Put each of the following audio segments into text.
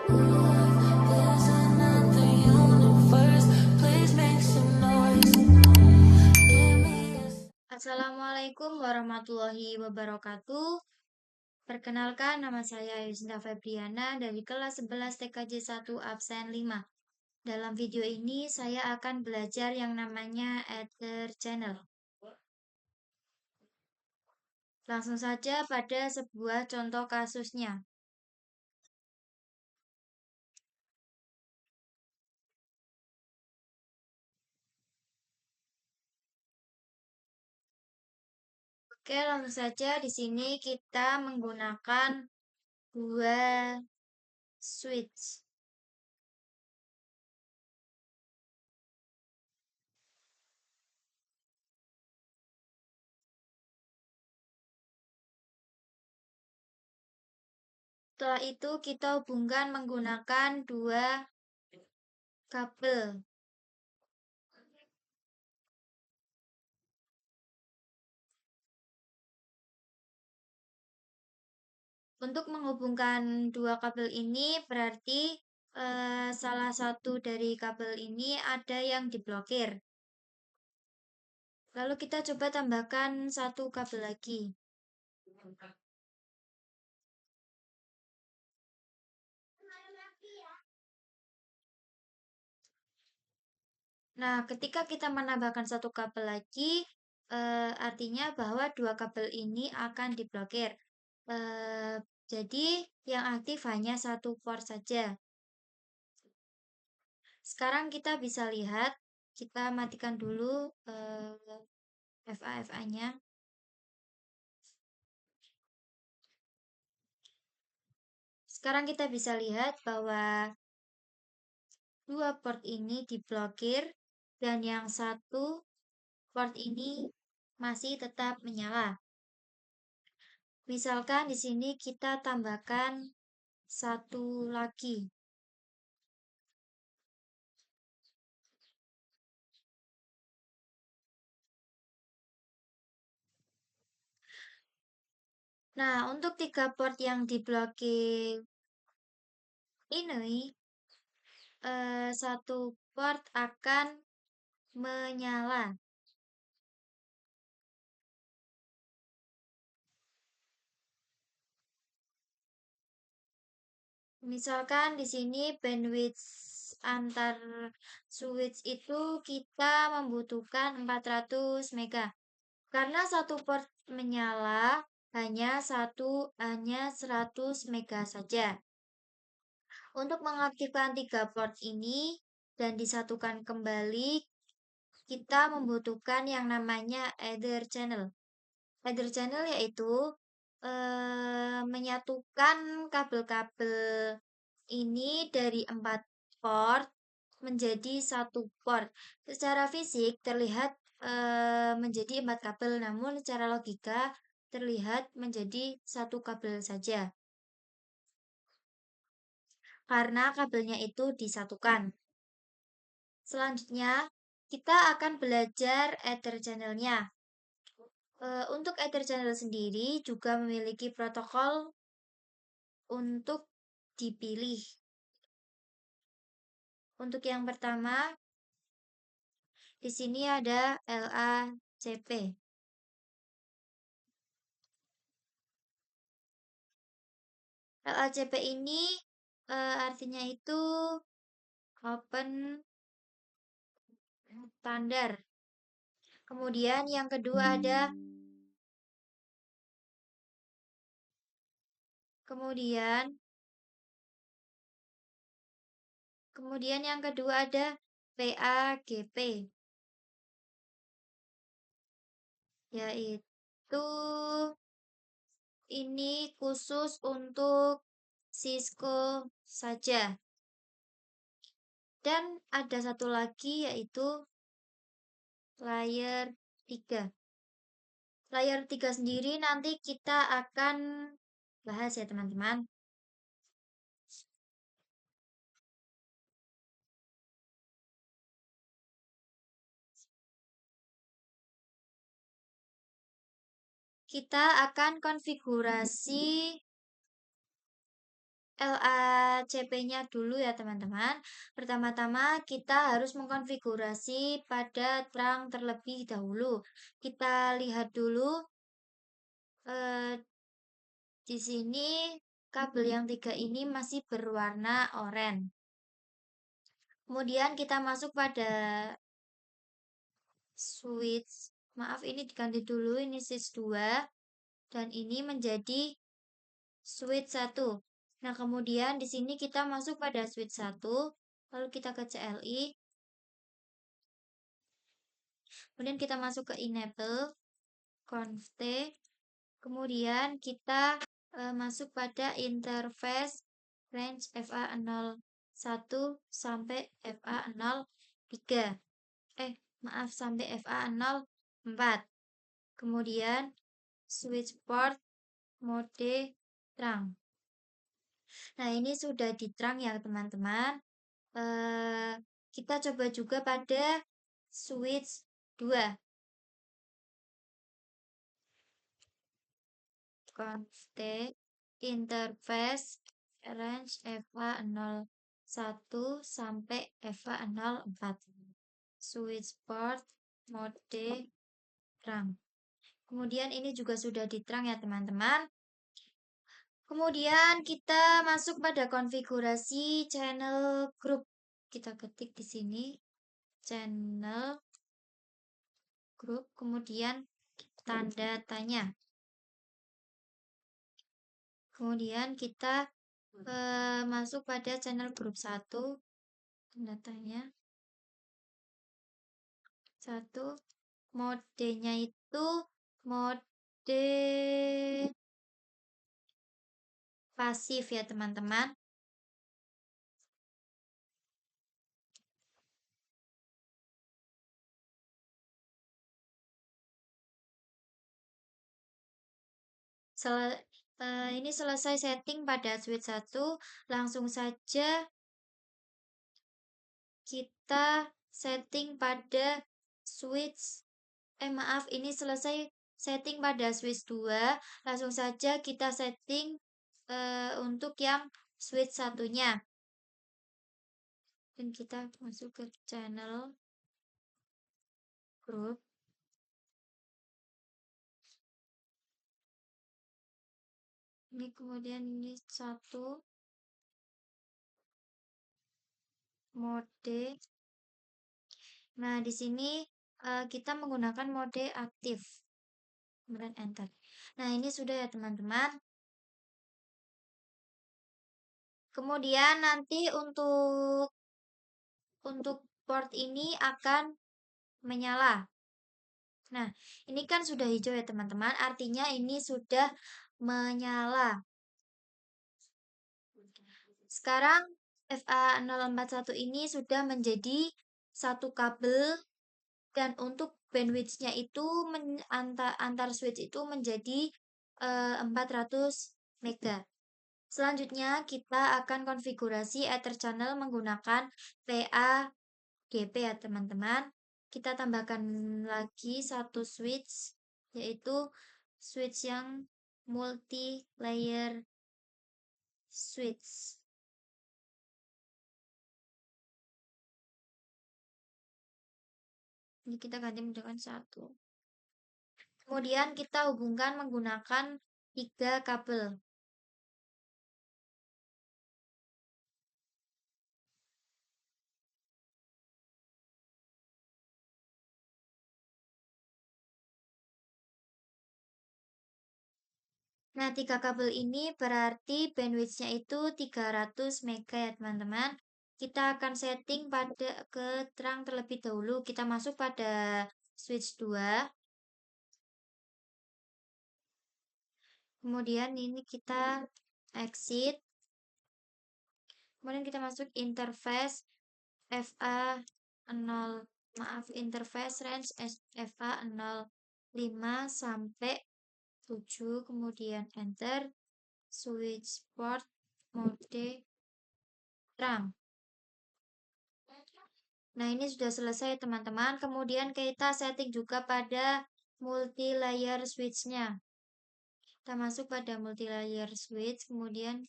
There's another universe. Please make some noise. Give me a Assalamualaikum warahmatullahi wabarakatuh. Perkenalkan, nama saya Yusnita Febriana dari kelas 11 TKJ 1 absen 5. Dalam video ini saya akan belajar yang namanya Ether Channel. Langsung saja pada sebuah contoh kasusnya. Oke, langsung saja di sini kita menggunakan dua switch. Setelah itu kita hubungkan menggunakan dua kabel. Untuk menghubungkan dua kabel ini berarti salah satu dari kabel ini ada yang diblokir. Lalu kita coba tambahkan satu kabel lagi. Nah, ketika kita menambahkan satu kabel lagi, artinya bahwa dua kabel ini akan diblokir. Jadi yang aktif hanya satu port saja. Sekarang kita bisa lihat, kita matikan dulu FA-nya. Sekarang kita bisa lihat bahwa dua port ini diblokir dan yang satu port ini masih tetap menyala. Misalkan di sini kita tambahkan satu lagi. Nah, untuk tiga port yang diblokir ini, satu port akan menyala. Misalkan di sini bandwidth antar switch itu kita membutuhkan 400 mega. Karena satu port menyala hanya 100 mega saja. Untuk mengaktifkan tiga port ini dan disatukan kembali, kita membutuhkan yang namanya Ether Channel. Ether Channel yaitu menyatukan kabel-kabel ini dari 4 port menjadi satu port. Secara fisik terlihat menjadi 4 kabel, namun secara logika terlihat menjadi satu kabel saja. Karena kabelnya itu disatukan. Selanjutnya, kita akan belajar Ether Channel-nya. Untuk Ether Channel sendiri juga memiliki protokol untuk dipilih. Untuk yang pertama, di sini ada LACP. LACP ini artinya itu open standar. Kemudian yang kedua ada kemudian yang kedua ada PAGP, yaitu ini khusus untuk Cisco saja. Dan ada satu lagi yaitu layer 3. Layer 3 sendiri nanti kita akan bahas ya teman-teman. Kita akan konfigurasi LA CP-nya dulu ya teman-teman. Pertama-tama kita harus mengkonfigurasi pada terang terlebih dahulu. Kita lihat dulu eh, di sini kabel yang 3 ini masih berwarna oranye. Kemudian kita masuk pada switch. Maaf, ini diganti dulu, ini switch 2 dan ini menjadi switch 1. Nah, kemudian di sini kita masuk pada switch 1, lalu kita ke CLI. Kemudian kita masuk ke enable, conft, kemudian kita masuk pada interface range FA01 sampai FA03. Maaf, sampai FA04. Kemudian switch port mode terang. Nah, ini sudah diterang ya teman-teman. Kita coba juga pada switch 2. Conft interface range FA01 sampai FA04. Switch port mode terang. Kemudian ini juga sudah diterang ya teman-teman. Kemudian kita masuk pada konfigurasi channel group. Kita ketik di sini channel group, kemudian tanda tanya. Kemudian kita masuk pada channel group 1, tanda tanya. 1, modenya itu mode pasif ya teman-teman. Ini selesai setting pada switch 1, langsung saja kita setting pada switch ini selesai setting pada switch 2, langsung saja kita setting untuk yang switch satunya. Dan kita masuk ke channel group. Ini kemudian ini 1 mode. Nah, di sini kita menggunakan mode aktif. Kemudian enter. Nah, ini sudah ya teman-teman. Kemudian nanti untuk port ini akan menyala. Nah, ini kan sudah hijau ya teman-teman, artinya ini sudah menyala. Sekarang FA041 ini sudah menjadi satu kabel, dan untuk bandwidth-nya itu antar switch itu menjadi 400 mega. Selanjutnya kita akan konfigurasi Ether channel menggunakan PAGP ya teman-teman. Kita tambahkan lagi satu switch, yaitu switch yang multi layer switch. Ini kita ganti menggunakan 1. Kemudian kita hubungkan menggunakan 3 kabel. Nah, 3 kabel ini berarti bandwidth-nya itu 300 mega ya teman-teman. Kita akan setting pada ke terang terlebih dahulu. Kita masuk pada switch 2. Kemudian ini kita exit. Kemudian kita masuk interface interface range FA05 sampai 7, kemudian enter, switch port mode terang. Nah, ini sudah selesai teman-teman. Kemudian kita setting juga pada multi layer switch-nya. Kita masuk pada multi layer switch, kemudian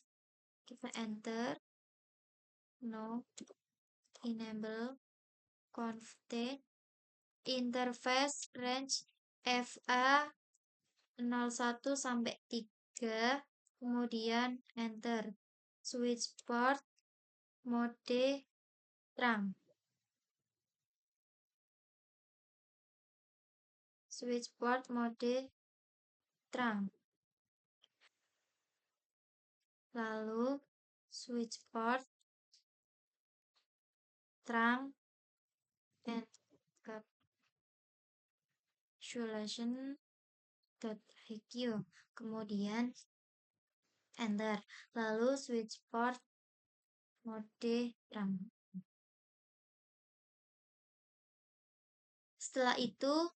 kita enter. no, enable conf-t, interface range FA 01 sampai 3, kemudian enter. Switch port mode terang. Switch port mode terang. Lalu switch port terang encapsulation.iq, kemudian enter. Lalu switch port mode terang. Setelah itu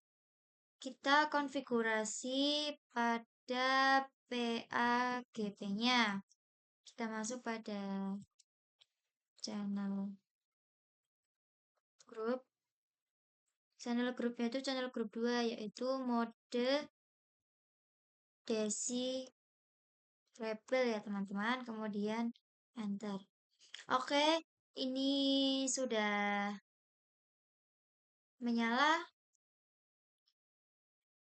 kita konfigurasi pada PAGP-nya. Kita masuk pada channel group. Channel grupnya itu channel group 2, yaitu mode desi label ya teman-teman. Kemudian enter. Oke, ini sudah menyala.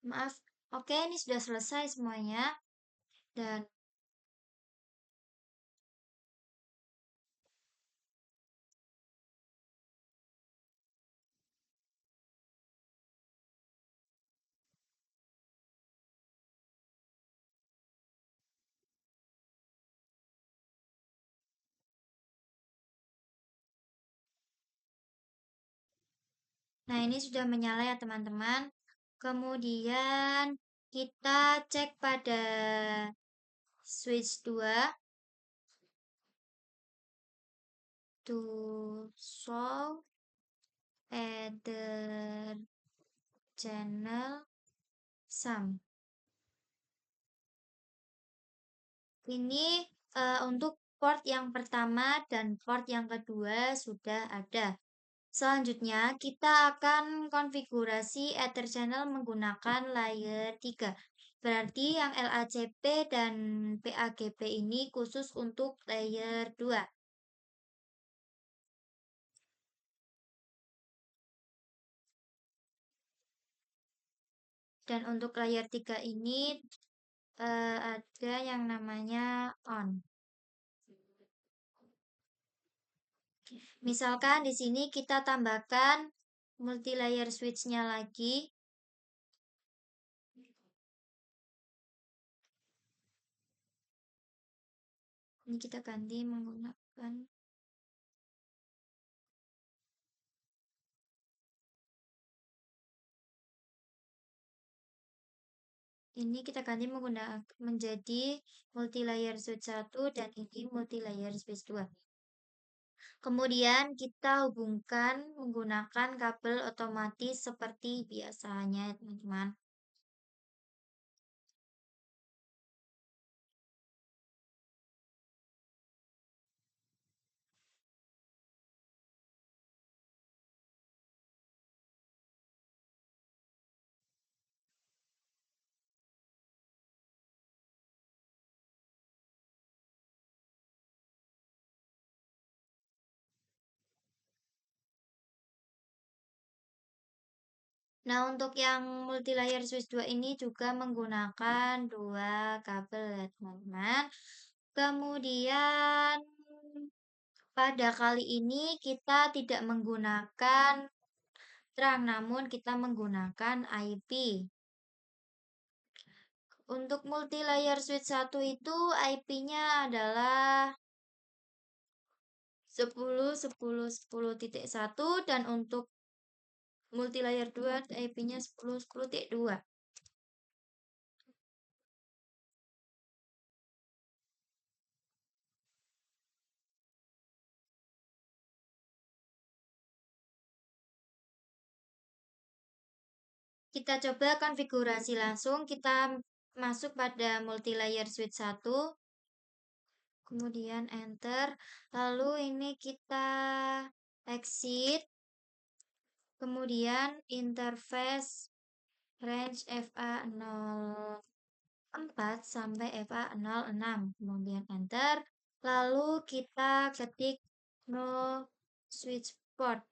Maaf. Oke, ini sudah selesai semuanya. Dan nah, ini sudah menyala ya teman-teman. Kemudian kita cek pada switch 2 to show either channel sum. Ini untuk port yang pertama dan port yang kedua sudah ada. Selanjutnya kita akan konfigurasi Ether channel menggunakan layer 3. Berarti yang LACP dan PAGP ini khusus untuk layer 2. Dan untuk layer 3 ini ada yang namanya on. Misalkan di sini kita tambahkan multi layer switch-nya lagi. Ini kita ganti menggunakan menjadi multi layer switch 1 dan ini multi layer switch 2. Kemudian kita hubungkan menggunakan kabel otomatis seperti biasanya, teman-teman. Nah, untuk yang multi layer switch 2 ini juga menggunakan 2 kabel ya, teman-teman. Kemudian pada kali ini kita tidak menggunakan terang, namun kita menggunakan IP. Untuk multi layer switch 1 itu IP-nya adalah 10.10.10.1 dan untuk multi layer 2 IP-nya 10.10.2. Kita coba konfigurasi langsung. Kita masuk pada multi layer switch 1. Kemudian enter. Lalu ini kita exit. Kemudian interface range FA04 sampai FA06. Kemudian enter. Lalu kita ketik no switch port.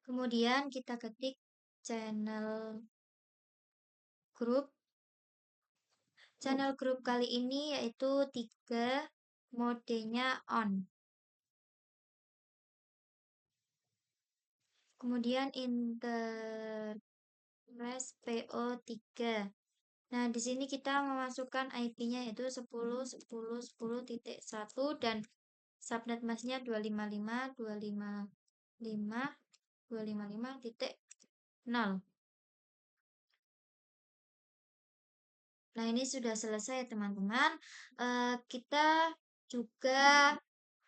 Kemudian kita ketik channel group. Channel group kali ini yaitu 3, modenya on. Kemudian interface PO3. Nah, di sini kita memasukkan IP-nya yaitu 10.10.10.1 dan subnet masknya 255.255.255.0. Nah, ini sudah selesai teman-teman. Kita juga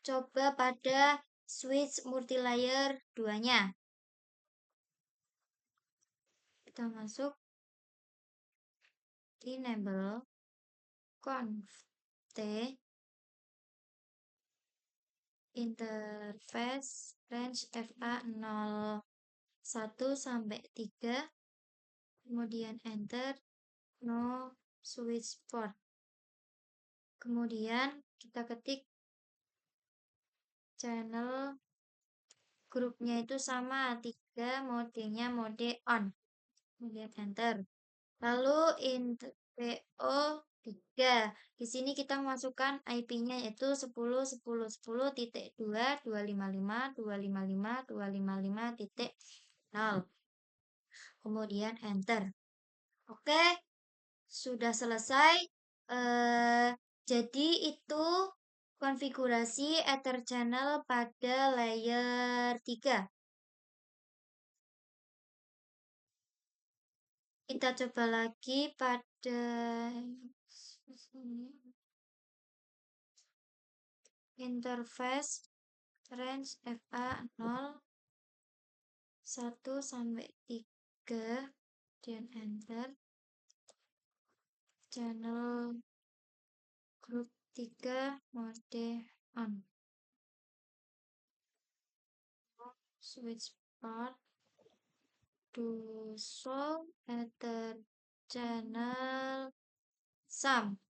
coba pada switch multilayer 2-nya. Kita masuk enable conf t interface range FA 01 sampai 3, kemudian enter no switch port. Kemudian kita ketik channel grupnya itu sama 3, modenya mode on. Kemudian enter. Lalu PO3. Di sini kita masukkan IP-nya yaitu 10.10.10.255.255.255.0. Kemudian enter. Oke, sudah selesai. Jadi itu konfigurasi Ether channel pada layer 3. Kita coba lagi pada interface range FA 01 sampai 3 dan enter. Channel group 3 mode on. Switch part to show Ether channel sum.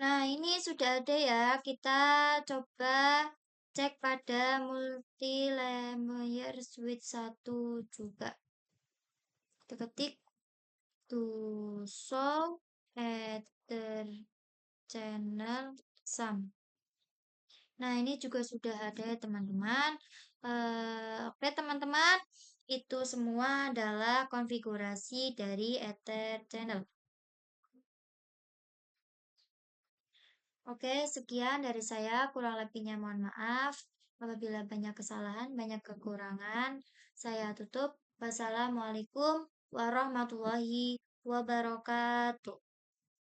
Nah, ini sudah ada ya. Kita coba cek pada multi-layer switch 1 juga. Kita ketik to show Ether channel sum. Nah, ini juga sudah ada ya teman-teman. Oke teman-teman, itu semua adalah konfigurasi dari Ether channel. Oke, sekian dari saya. Kurang lebihnya mohon maaf. Apabila banyak kesalahan, banyak kekurangan, saya tutup. Wassalamualaikum warahmatullahi wabarakatuh.